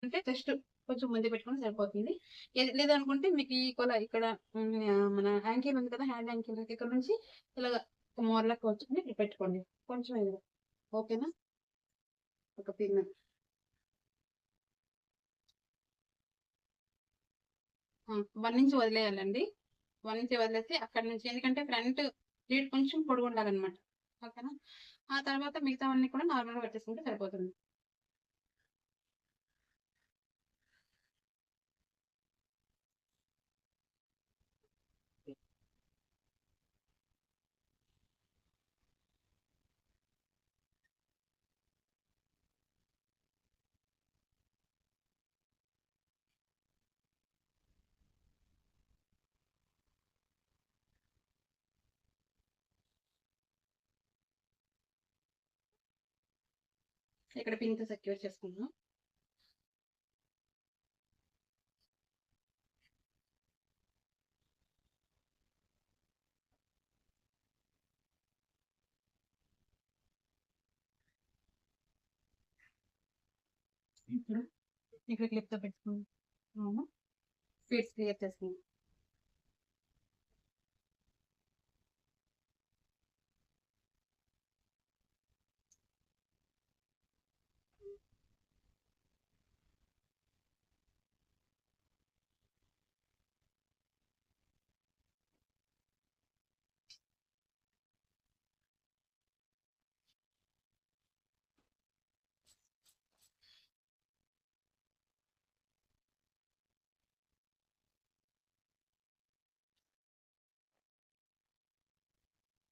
అంటే జస్ట్ కొంచెం ముందు పెట్టుకుంటే సరిపోతుంది. లేదనుకుంటే మీకు ఈ కొల ఇక్కడ మన యాంకిల్ ఉంది కదా! హ్యాండ్ యాంకిల్ ఇక్కడ నుంచి ఇలాగ మోరలాగా వచ్చుకొని ఇక్కడ పెట్టుకోండి. కొంచెం ఎదురు. ఓకేనా? ఒక పిన్. 1 ఇంచ్ వదిలేయాలండి. 1 ఇంచ్ వదిలేసి అక్కడి నుంచి ఎందుకంటే ఫ్రంట్ ప్లీట్ కొంచెం పొడుగుండాలనమాట. ఓకేనా? ఆ తర్వాత మిగతావన్నీ కూడా నార్మల్‌గా పెట్టేసుకుంటే సరిపోతుంది. ఇక్కడ పిన్‌తో సెక్యూర్ చేసుకుందాం. ఇప్పుడు ఇక్కడ క్లిప్‌తో పెట్టుకున్నాము. ఫీడ్స్ క్లియర్ చేసుకుందాం.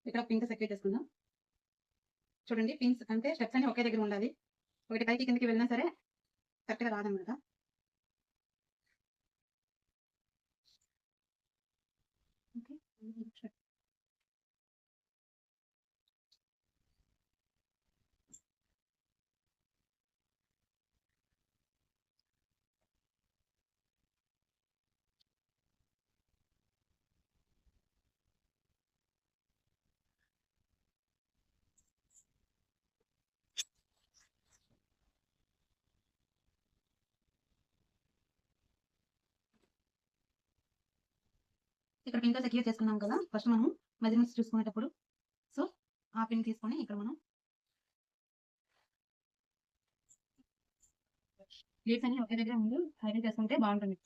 ఇక్కడ పిన్‌తో సెక్యూర్ చేసుకుందాం. చూడండి పిన్స్ అంటే స్టెప్స్ అన్ని ఒకే దగ్గర ఉండాలి. ఒకటి పైకి కిందకి వెళ్ళినా సరే కరెక్ట్‌గా రాదనమాట. ఓకే. ఇక్కడ పిన్‌తో సెక్యూర్ చేసుకున్నాం కదా! ఫస్ట్ మనం మెజర్‌మెంట్స్ చూసుకునేటప్పుడు సో, ఆ పిన్ తీసుకొని ఇక్కడ మనం ప్లేట్స్ అన్ని ఒకే దగ్గర ముందు హైలైట్ చేసుకుంటే బావుంటుంది.